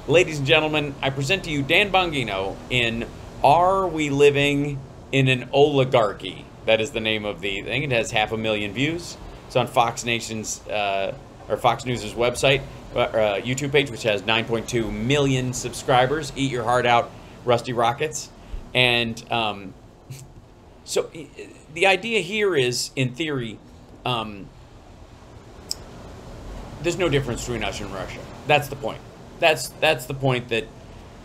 Ladies and gentlemen, I present to you Dan Bongino in Are We Living in an Oligarchy? That is the name of the thing. It has 500,000 views. It's on Fox Nation's, or Fox News' website, YouTube page, which has 9.2 million subscribers. Eat your heart out, Rusty Rockets. And so the idea here is, in theory, there's no difference between us and Russia. That's the point. That's the point that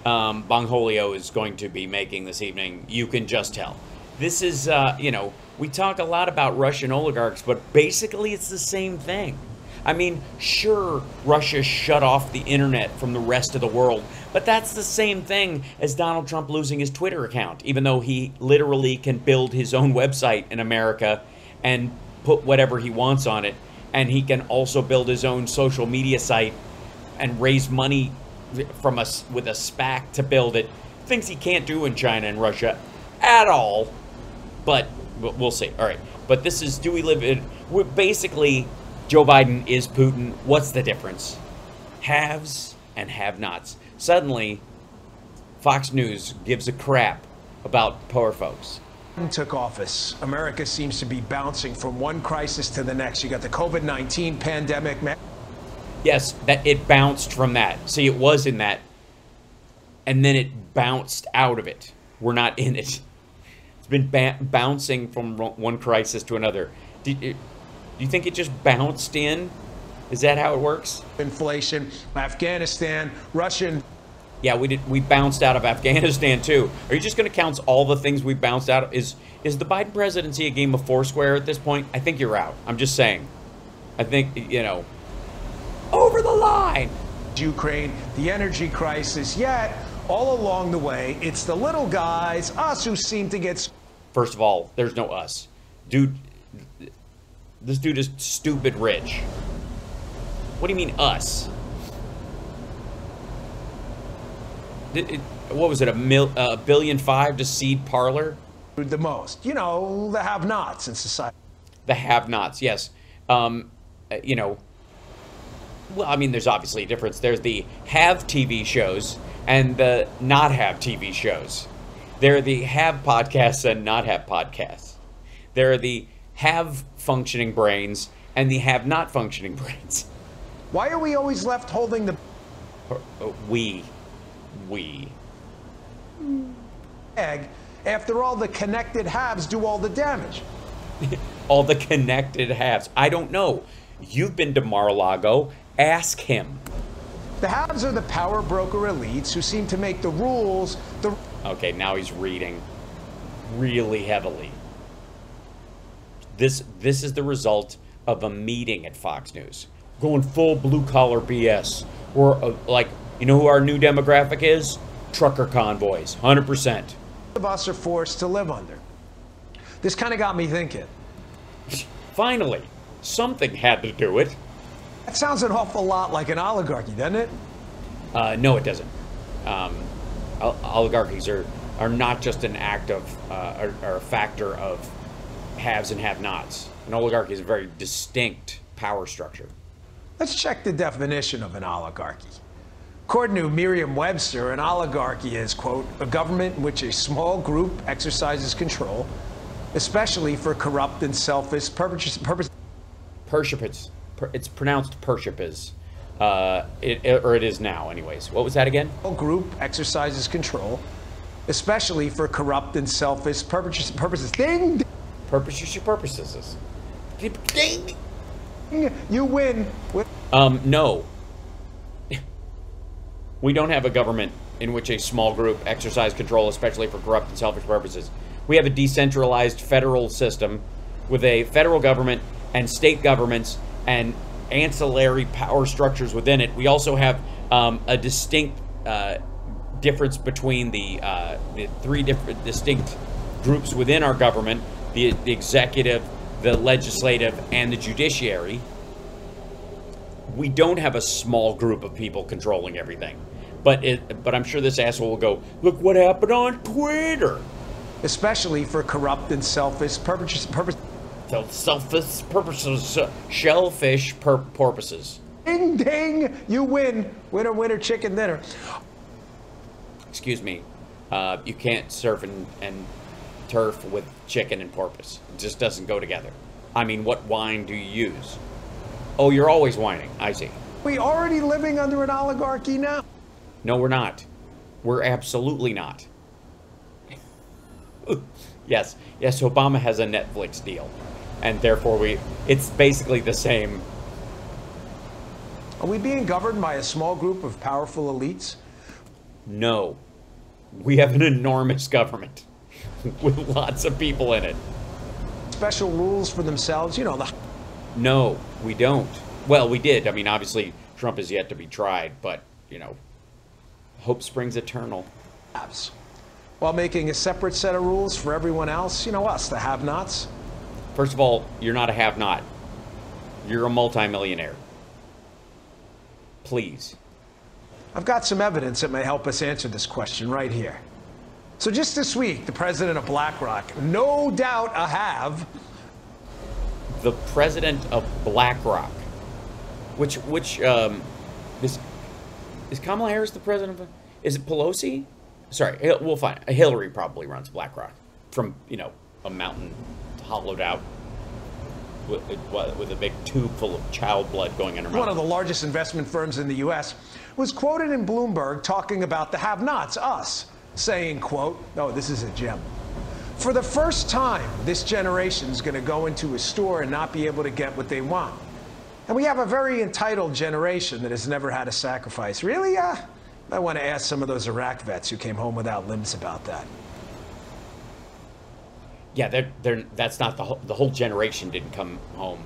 Bongholio is going to be making this evening. You can just tell. This is, we talk a lot about Russian oligarchs, but basically it's the same thing. I mean, sure, Russia shut off the internet from the rest of the world, but that's the same thing as Donald Trump losing his Twitter account, even though he literally can build his own website in America and put whatever he wants on it. And he can also build his own social media site and raise money from us with a SPAC to build it. Things he can't do in China and Russia at all. But we'll see. All right. But this is, do we live in... Basically, Joe Biden is Putin. What's the difference? Haves and have-nots. Suddenly, Fox News gives a crap about poor folks. Took office, America seems to be bouncing from one crisis to the next. You got the COVID-19 pandemic. Yes, that it bounced from that. See, it was in that, and then it bounced out of it. We're not in it. It's been bouncing from one crisis to another. Do you think it just bounced in? Is that how it works? Inflation, Afghanistan, Russian. Yeah, we bounced out of Afghanistan too. Are you just going to count all the things we bounced out of? Is the Biden presidency a game of Foursquare at this point? I think you're out. I'm just saying. I think, over the line. Ukraine, the energy crisis, yet all along the way, it's the little guys, us, who seem to get... First of all, there's no us. Dude, this dude is stupid rich. What do you mean us? What was it, $1.5 billion to seed Parler? The most, the have-nots in society. The have-nots, yes. Well, I mean, there's obviously a difference. There's the have TV shows and the not have TV shows. There are the have podcasts and not have podcasts. There are the have functioning brains and the have not functioning brains. Why are we always left holding the... We. Egg, after all, the connected halves do all the damage. All the connected halves. I don't know. You've been to Mar-a-Lago. Ask him. The haves are the power broker elites who seem to make the rules. Okay, now he's reading really heavily. This is the result of a meeting at Fox News. Going full blue-collar BS. We're you know who our new demographic is? Trucker convoys, 100%. Of us are forced to live under. This kind of got me thinking. Finally, something had to do it. That sounds an awful lot like an oligarchy, doesn't it? No, it doesn't. Oligarchies are not just an act of, or a factor of haves and have-nots. An oligarchy is a very distinct power structure. Let's check the definition of an oligarchy. According to Merriam-Webster, an oligarchy is, quote, a government in which a small group exercises control, especially for corrupt and selfish purposes. It's pronounced Pershipis. Or it is now, anyways. What was that again? A group exercises control, especially for corrupt and selfish purposes. Ding! Purposes. Ding! You win. No. We don't have a government in which a small group exercise control, especially for corrupt and selfish purposes. We have a decentralized federal system with a federal government and state governments and ancillary power structures within it. We also have a distinct difference between the three different distinct groups within our government: the executive, the legislative, and the judiciary. We don't have a small group of people controlling everything. But I'm sure this asshole will go, look what happened on Twitter. Especially for corrupt and selfish purposes. Selfish purposes. Shellfish purposes. Ding, ding, you win. Winner, winner, chicken dinner. Excuse me. You can't surf and turf with chicken and porpoise. It just doesn't go together. I mean, what wine do you use? Oh, you're always whining. I see. We already living under an oligarchy now? No, we're not. We're absolutely not. Yes, Obama has a Netflix deal. And therefore it's basically the same. Are we being governed by a small group of powerful elites? No. We have an enormous government with lots of people in it. Special rules for themselves, No, we don't. Well, we did. I mean, obviously, Trump is yet to be tried, but, hope springs eternal. While making a separate set of rules for everyone else, us, the have-nots. First of all, you're not a have-not. You're a multimillionaire. Please. I've got some evidence that may help us answer this question right here. So just this week, the president of BlackRock, no doubt a have. The president of BlackRock. Which is Kamala Harris the president of? Is it Pelosi? Sorry, we'll find. Hillary probably runs BlackRock from a mountain hollowed out with a big tube full of child blood going in her mouth. One of the largest investment firms in the U.S. was quoted in Bloomberg talking about the have-nots, us, saying, quote, oh, this is a gem. For the first time, this generation is going to go into a store and not be able to get what they want. And we have a very entitled generation that has never had a sacrifice. Really? I want to ask some of those Iraq vets who came home without limbs about that. Yeah, that's not the whole generation didn't come home.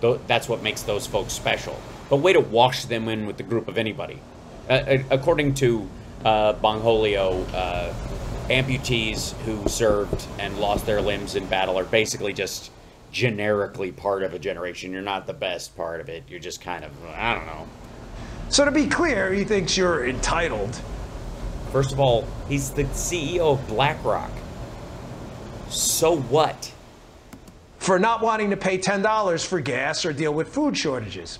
That's what makes those folks special. But way to wash them in with the group of anybody. According to Bongholio, amputees who served and lost their limbs in battle are basically just generically part of a generation. You're not the best part of it. You're just kind of, I don't know. So to be clear, he thinks you're entitled. First of all, he's the CEO of BlackRock. So what? For not wanting to pay $10 for gas or deal with food shortages.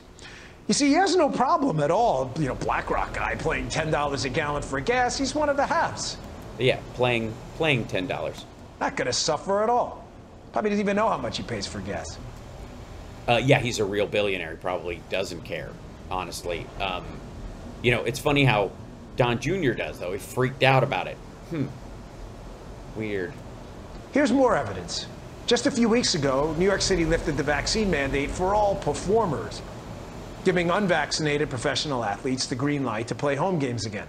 You see, he has no problem at all, BlackRock guy paying $10 a gallon for gas. He's one of the haves. Yeah, playing $10. Not going to suffer at all. Probably doesn't even know how much he pays for gas. Yeah, he's a real billionaire. He probably doesn't care, honestly. It's funny how Don Jr. does, though. He freaked out about it. Weird. Here's more evidence. Just a few weeks ago, New York City lifted the vaccine mandate for all performers, giving unvaccinated professional athletes the green light to play home games again.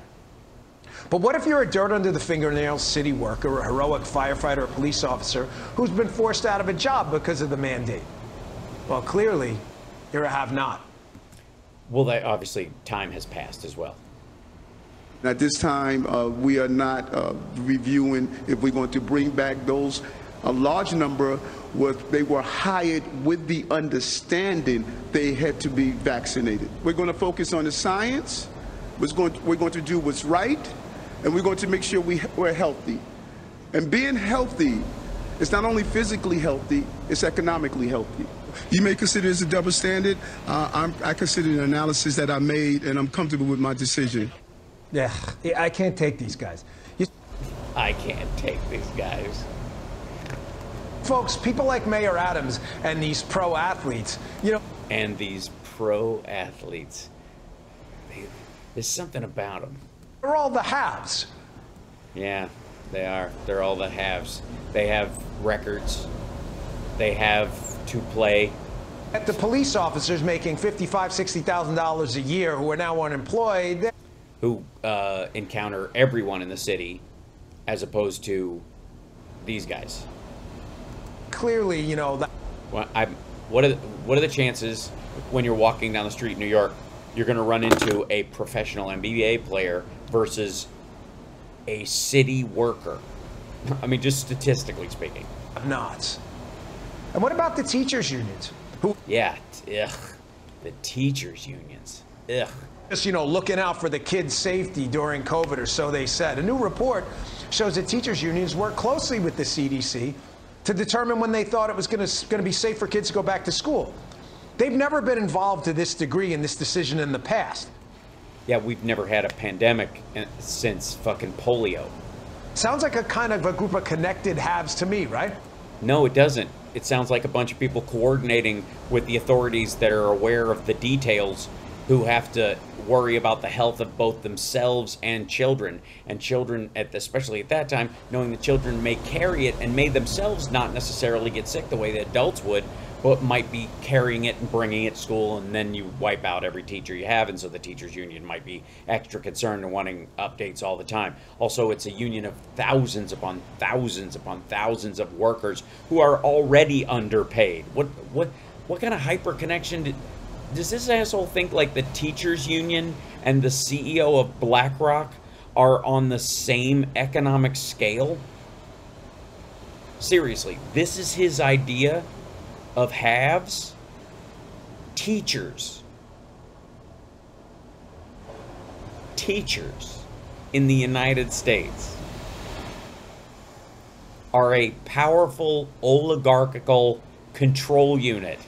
But what if you're a dirt under the fingernails city worker, a heroic firefighter or police officer who's been forced out of a job because of the mandate? Well, clearly, you're a have-not. Well, obviously, time has passed as well. At this time, we are not reviewing if we're going to bring back those. A large number they were hired with the understanding they had to be vaccinated. We're going to focus on the science. We're going to do what's right, and we're going to make sure we're healthy. And being healthy is not only physically healthy, it's economically healthy. You may consider this a double standard. I consider the analysis that I made, and I'm comfortable with my decision. Yeah, I can't take these guys. I can't take these guys. Folks, people like Mayor Adams and these pro athletes, And these pro athletes. There's something about them. They're all the haves. Yeah, they are. They're all the haves. They have records. They have to play. At the police officers making $55,000, $60,000 a year who are now unemployed. Who encounter everyone in the city, as opposed to these guys. Clearly, that. Well, what are the chances when you're walking down the street in New York, you're going to run into a professional NBA player versus a city worker? I mean, just statistically speaking. Nuts. And what about the teachers' unions? Yeah, ugh. The teachers' unions. Ugh. Just, looking out for the kids' safety during COVID, or so they said. A new report shows that teachers' unions work closely with the CDC to determine when they thought it was going to be safe for kids to go back to school. They've never been involved to this degree in this decision in the past. Yeah, we've never had a pandemic since fucking polio. Sounds like a kind of a group of connected haves to me, right? No, it doesn't. It sounds like a bunch of people coordinating with the authorities that are aware of the details, who have to worry about the health of both themselves and children. And children, especially at that time, knowing the children may carry it and may themselves not necessarily get sick the way the adults would, but might be carrying it and bringing it to school, and then you wipe out every teacher you have, and so the teachers union might be extra concerned and wanting updates all the time. Also, it's a union of thousands upon thousands upon thousands of workers who are already underpaid. What kind of hyper connection does this asshole think, like the teachers union and the CEO of BlackRock are on the same economic scale? Seriously, this is his idea of haves? Teachers in the United States are a powerful oligarchical control unit.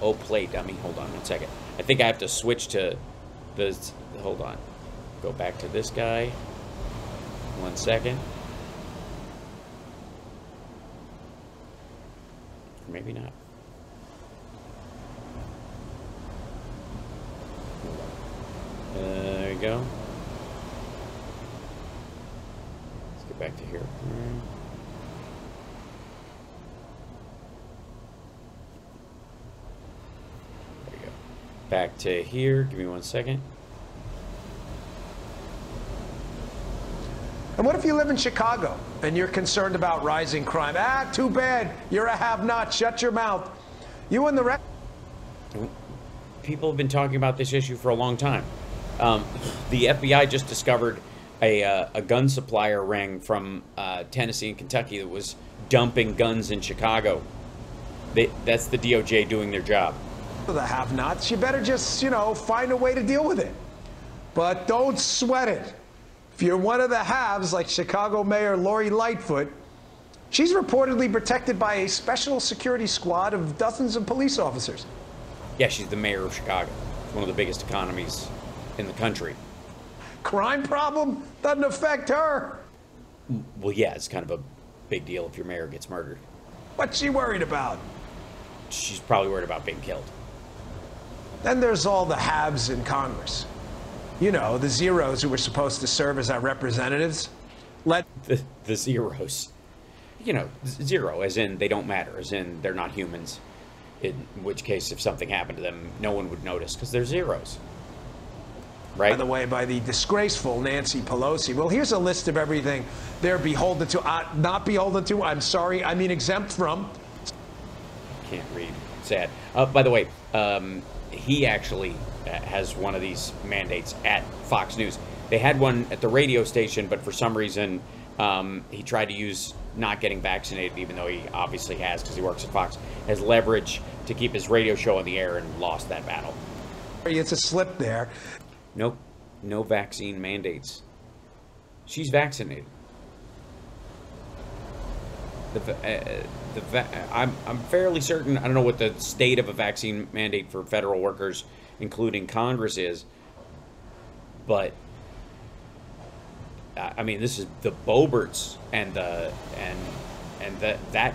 Oh, play dummy. Hold on 1 second. I think I have to switch to this. Hold on. Go back to this guy. 1 second. Maybe not. There you go. Let's get back to here. There you go. Back to here. Give me 1 second. And what if you live in Chicago and you're concerned about rising crime? Ah, too bad. You're a have-not. Shut your mouth. You and the rest. People have been talking about this issue for a long time. The FBI just discovered a gun supplier ring from Tennessee and Kentucky that was dumping guns in Chicago. That's the DOJ doing their job. The have-nots. You better just, find a way to deal with it. But don't sweat it. If you're one of the haves, like Chicago Mayor Lori Lightfoot, she's reportedly protected by a special security squad of dozens of police officers. Yeah, she's the mayor of Chicago. It's one of the biggest economies in the country. Crime problem doesn't affect her. Well, yeah, it's kind of a big deal if your mayor gets murdered. What's she worried about? She's probably worried about being killed. Then there's all the haves in Congress. The zeros who were supposed to serve as our representatives. The zeros. Zero, as in they don't matter, as in they're not humans. In which case, if something happened to them, no one would notice, because they're zeros. Right? By the way, by the disgraceful Nancy Pelosi. Well, here's a list of everything they're beholden to. Not beholden to, I'm sorry, I mean exempt from. Can't read. Sad. By the way, he actually has one of these mandates at Fox News. They had one at the radio station, but for some reason he tried to use not getting vaccinated, even though he obviously has, because he works at Fox, as leverage to keep his radio show on the air, and lost that battle. It's a slip there. Nope, no vaccine mandates. She's vaccinated. I'm fairly certain, I don't know what the state of a vaccine mandate for federal workers, including Congress, is, but I mean, this is the Boberts and that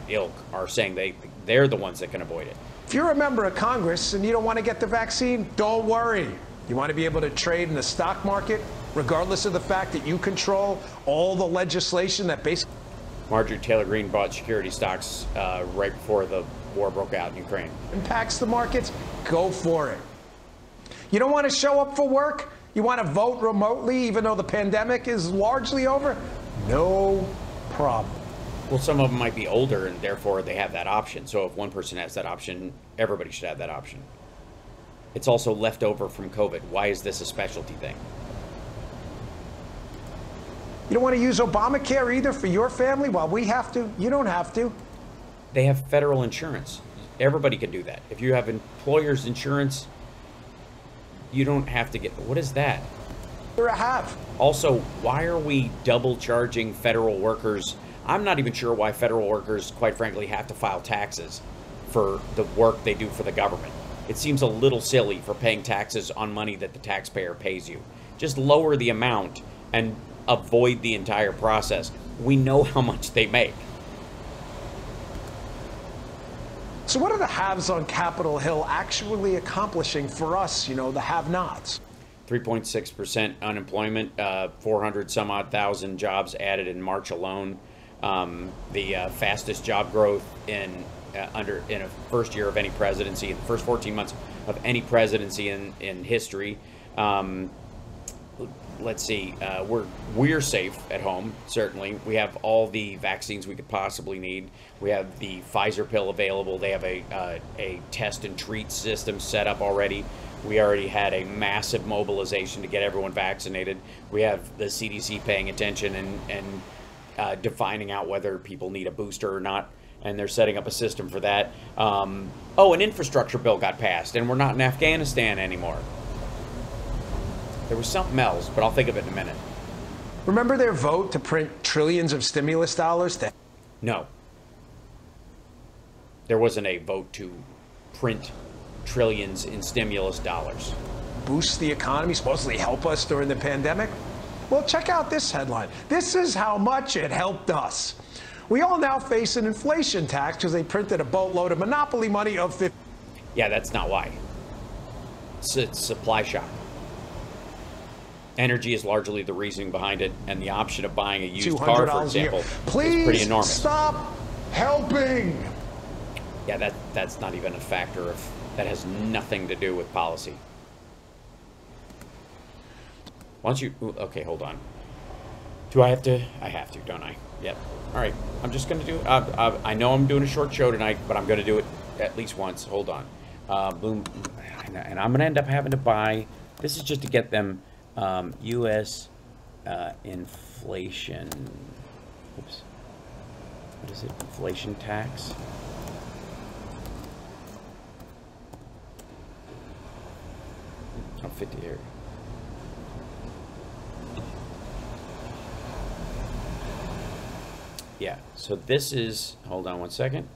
ilk are saying they're the ones that can avoid it. If you're a member of Congress and you don't want to get the vaccine, don't worry. You want to be able to trade in the stock market, regardless of the fact that you control all the legislation that basically... Marjorie Taylor Greene bought security stocks right before the war broke out in Ukraine. Impacts the markets, go for it. You don't want to show up for work? You want to vote remotely even though the pandemic is largely over? No problem. Well, some of them might be older and therefore they have that option. So if one person has that option, everybody should have that option. It's also left over from COVID. Why is this a specialty thing? You don't want to use Obamacare either for your family while we have to? You don't have to. They have federal insurance. Everybody can do that. If you have employer's insurance, you don't have to get... What is that? You're a have. Also, why are we double charging federal workers I'm not even sure why federal workers, quite frankly, have to file taxes for the work they do for the government. It seems a little silly for paying taxes on money that the taxpayer pays you. Just lower the amount and avoid the entire process. We know how much they make. So what are the haves on Capitol Hill actually accomplishing for us, the have-nots? 3.6% unemployment, 400 some odd thousand jobs added in March alone. The fastest job growth in a first year of any presidency, in the first 14 months of any presidency in history. Let's see, we're safe at home, certainly. We have all the vaccines we could possibly need. We have the Pfizer pill available. They have a test and treat system set up already. We already had a massive mobilization to get everyone vaccinated. We have the CDC paying attention and defining out whether people need a booster or not, and they're setting up a system for that. An infrastructure bill got passed, and we're not in Afghanistan anymore. There was something else, but I'll think of it in a minute. Remember their vote to print trillions of stimulus dollars? No. There wasn't a vote to print trillions in stimulus dollars. Boost the economy, supposedly help us during the pandemic? Well, check out this headline. This is how much it helped us. We all now face an inflation tax because they printed a boatload of monopoly money of $50. Yeah, that's not why. It's supply shock. Energy is largely the reasoning behind it, and the option of buying a used car, for example, is pretty enormous. Stop helping. Yeah, that's not even a factor of, that has nothing to do with policy. Once you, okay, hold on. Do I have to? I have to, don't I? Yep. All right, I'm just going to do it. I know I'm doing a short show tonight, but I'm going to do it at least once. Hold on. Boom. And I'm going to end up having to buy, this is just to get them U.S. Inflation. Oops. What is it? Inflation tax. I'll fit to here. Yeah, so this is, hold on one second.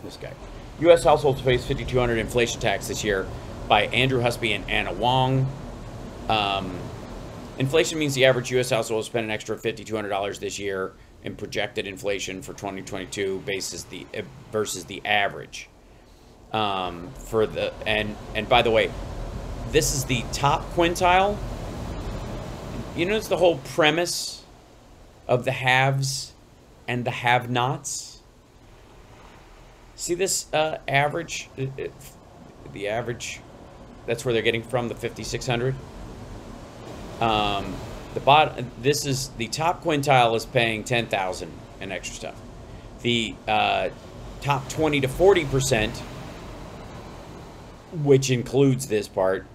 This guy. U.S. households face $5,200 inflation tax this year by Andrew Husby and Anna Wong. Inflation means the average U.S. household will spend an extra $5,200 this year in projected inflation for 2022 versus the average. And by the way, this is the top quintile. You notice the whole premise of the haves and the have-nots? See this average? The average, that's where they're getting from, the 5,600. This is the top quintile is paying 10,000 and extra stuff. The top 20 to 40%, which includes this part,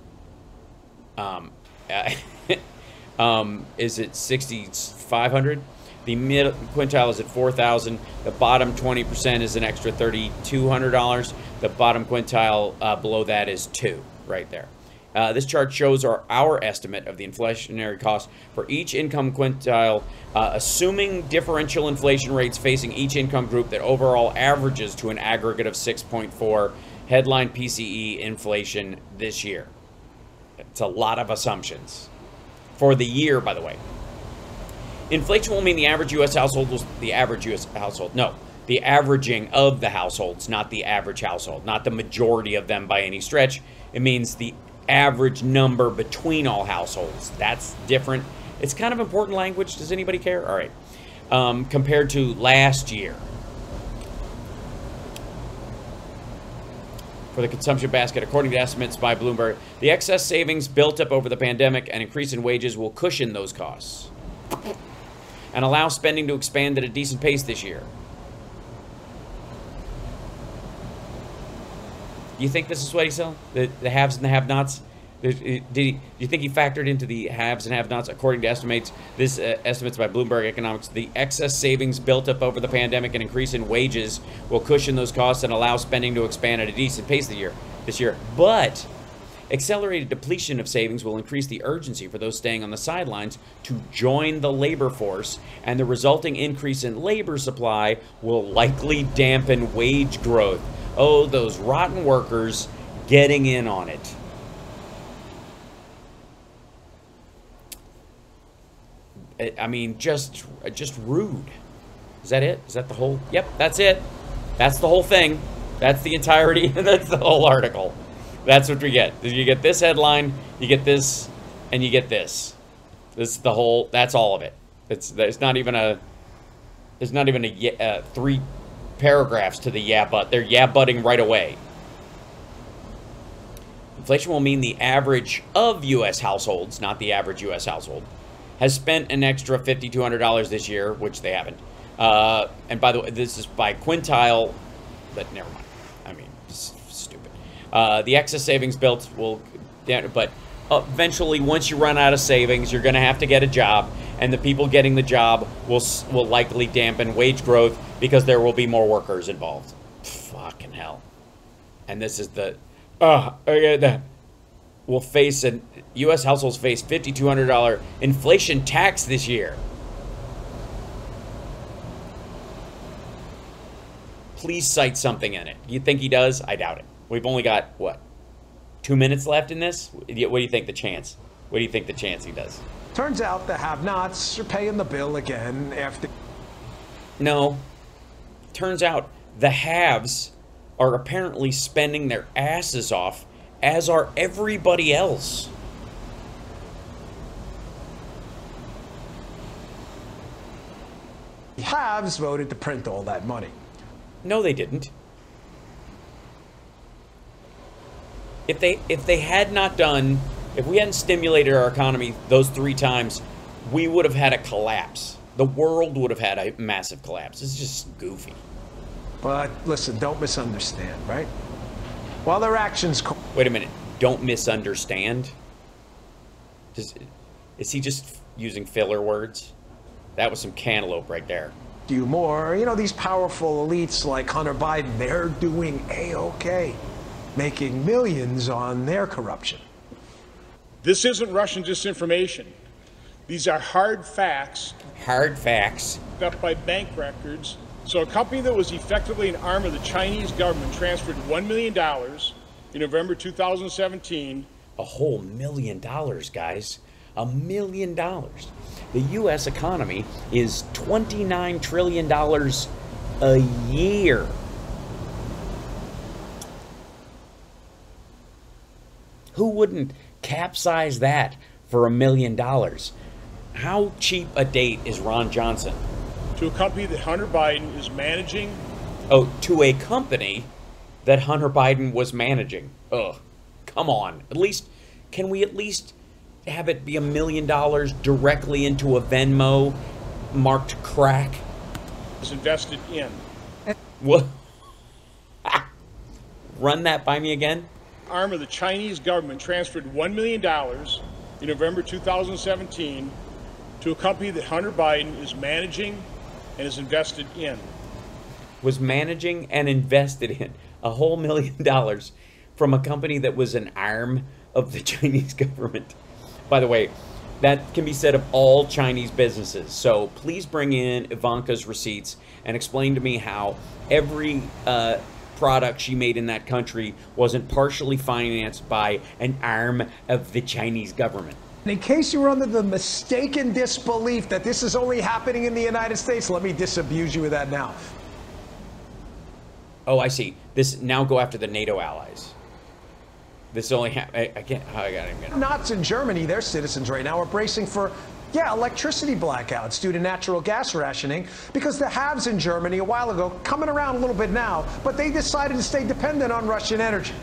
is at 6,500. The mid quintile is at 4,000. The bottom 20% is an extra $3,200. The bottom quintile below that is 2, right there. This chart shows our estimate of the inflationary cost for each income quintile, assuming differential inflation rates facing each income group that overall averages to an aggregate of 6.4 headline PCE inflation this year. It's a lot of assumptions. For the year, by the way. Inflation will mean the average U.S. household was the average U.S. household. No, the averaging of the households, not the average household, not the majority of them by any stretch. It means the average number between all households. That's different. It's kind of important language. Does anybody care? All right. Compared to last year. For the consumption basket, according to estimates by Bloomberg, the excess savings built up over the pandemic and increase in wages will cushion those costs and allow spending to expand at a decent pace this year. Do you think this is what he said? The haves and the have-nots? Do you think he factored into the haves and have-nots? According to estimates by Bloomberg Economics, the excess savings built up over the pandemic and increase in wages will cushion those costs and allow spending to expand at a decent pace this year. But Accelerated depletion of savings will increase the urgency for those staying on the sidelines to join the labor force, and the resulting increase in labor supply will likely dampen wage growth. Oh, those rotten workers getting in on it. I mean, just rude. Is that it? Is that the whole? Yep, that's it. That's the whole thing. That's the entirety. That's the whole article. That's what we get. You get this headline, you get this, and you get this. This is the whole. That's all of it. It's not even a. There's not even a 3 paragraphs to the yeah but. They're yeah butting right away. Inflation will mean the average of U.S. households, not the average U.S. household, has spent an extra $5,200 this year, which they haven't. And by the way, this is by quintile, but never mind. I mean, stupid. The excess savings built will, but eventually, once you run out of savings, you're going to have to get a job, and the people getting the job will likely dampen wage growth because there will be more workers involved. Fucking hell. And this is the, will face U.S. households face $5,200 inflation tax this year. Please cite something in it. You think he does? I doubt it. We've only got, what, 2 minutes left in this? What do you think the chance? What do you think the chance he does? Turns out the have-nots are paying the bill again after... No. Turns out the haves are apparently spending their asses off, as are everybody else. The haves voted to print all that money. No, they didn't. If they had not done, if we hadn't stimulated our economy those 3 times, we would have had a collapse. The world would have had a massive collapse. It's just goofy. But listen, don't misunderstand, right? While their actions... Wait a minute. Don't misunderstand? Is he just using filler words? That was some cantaloupe right there. Do more. You know, these powerful elites like Hunter Biden, they're doing A-OK, making millions on their corruption. This isn't Russian disinformation. These are hard facts. Hard facts. Up by bank records. So a company that was effectively an arm of the Chinese government transferred $1 million in November 2017. A whole $1 million, guys. $1 million. The U.S. economy is $29 trillion a year. Who wouldn't capsize that for $1 million? How cheap a date is Ron Johnson? To a company that Hunter Biden is managing. Oh, to a company that Hunter Biden was managing. Ugh. Come on. Can we at least have it be $1 million directly into a Venmo marked crack? Is invested in. What? Run that by me again? Arm of the Chinese government transferred $1 million in November 2017 to a company that Hunter Biden is managing and is invested in. Was managing and invested in a whole $1 million from a company that was an arm of the Chinese government. By the way, that can be said of all Chinese businesses. So please bring in Ivanka's receipts and explain to me how every product she made in that country wasn't partially financed by an arm of the Chinese government. In case you were under the mistaken disbelief that this is only happening in the United States, let me disabuse you of that now. Oh, I see. This now go after the NATO allies. This only I can't. I got it. Knots in Germany, their citizens right now are bracing for, electricity blackouts due to natural gas rationing because the haves in Germany a while ago, coming around a little bit now, but they decided to stay dependent on Russian energy.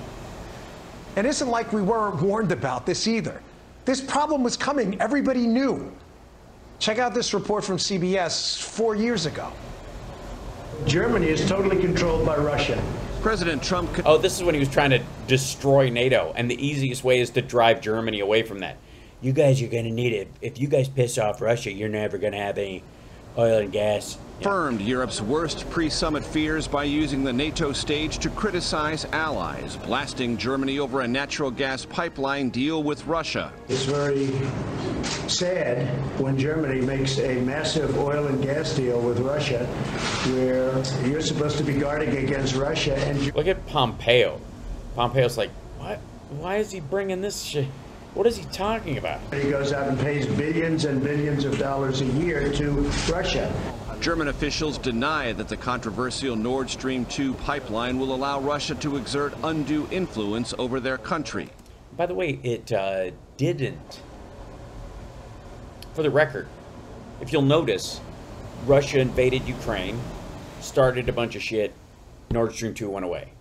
And it isn't like we weren't warned about this either. This problem was coming. Everybody knew. Check out this report from CBS 4 years ago. Germany is totally controlled by Russia. President Trump... Oh, this is when he was trying to destroy NATO, and the easiest way is to drive Germany away from that. You guys are going to need it. If you guys piss off Russia, you're never going to have any oil and gas. confirmed Europe's worst pre-summit fears by using the NATO stage to criticize allies, blasting Germany over a natural gas pipeline deal with Russia. It's very sad when Germany makes a massive oil and gas deal with Russia, where you're supposed to be guarding against Russia. And look at Pompeo. Pompeo's like, what? Why is he bringing this shit? What is he talking about? He goes out and pays billions and billions of dollars a year to Russia. German officials deny that the controversial Nord Stream 2 pipeline will allow Russia to exert undue influence over their country. By the way, it didn't. For the record, if you'll notice, Russia invaded Ukraine, started a bunch of shit, Nord Stream 2 went away.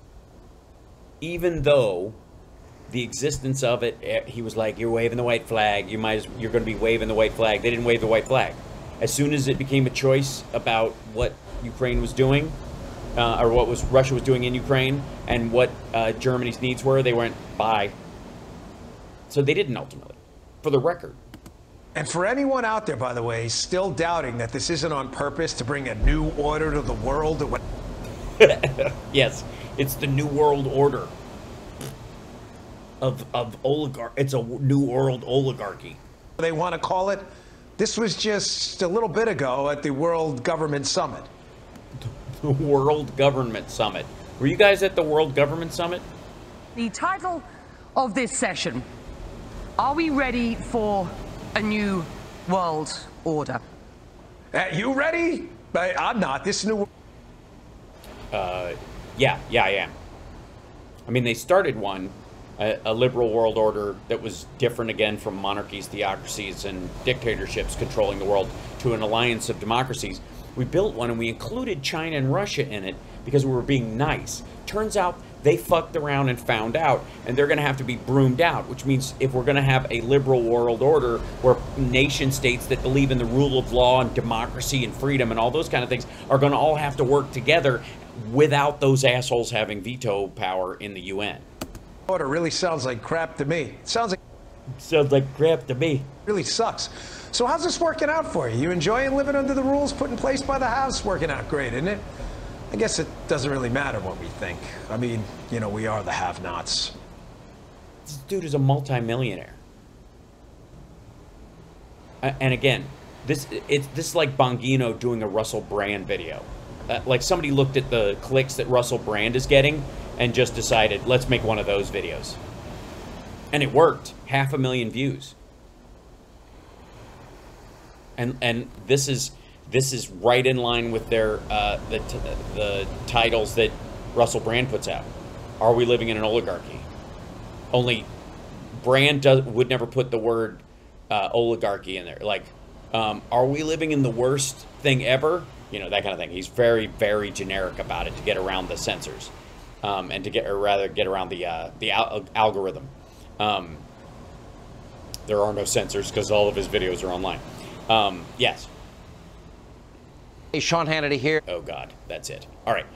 Even though the existence of it, he was like, you're waving the white flag, you're going to be waving the white flag. They didn't wave the white flag. As soon as it became a choice about what Ukraine was doing, or what Russia was doing in Ukraine, and what Germany's needs were, they went, bye. So they didn't ultimately, for the record. And for anyone out there, by the way, still doubting that this isn't on purpose to bring a new order to the world, yes, it's the new world order of oligarch. It's a new world oligarchy. They want to call it. This was just a little bit ago at the World Government Summit. The World Government Summit. Were you guys at the World Government Summit? The title of this session, are we ready for a new world order? You ready? I'm not. This new... Yeah, I am. I mean, they started one, a liberal world order that was different again from monarchies, theocracies, and dictatorships controlling the world to an alliance of democracies. We built one and we included China and Russia in it because we were being nice. Turns out they fucked around and found out, and they're going to have to be broomed out, which means if we're going to have a liberal world order where nation states that believe in the rule of law and democracy and freedom and all those kind of things are going to all have to work together without those assholes having veto power in the UN. Order really sounds like crap to me. It sounds like crap to me. Really sucks. So how's this working out for you? You enjoying living under the rules put in place by the House? Working out great, isn't it? I guess it doesn't really matter what we think. I mean, you know, we are the have-nots. This dude is a multi-millionaire. And again, this is like Bongino doing a Russell Brand video. Like somebody looked at the clicks that Russell Brand is getting and just decided, let's make one of those videos. And it worked. 500,000 views. And this is right in line with their the titles that Russell Brand puts out. Are we living in an oligarchy? Only Brand would never put the word oligarchy in there. Like, are we living in the worst thing ever? You know, that kind of thing. He's very, very generic about it to get around the censors, and to get around the algorithm. There are no censors because all of his videos are online. Yes. Hey, Sean Hannity here. Oh God, that's it. All right.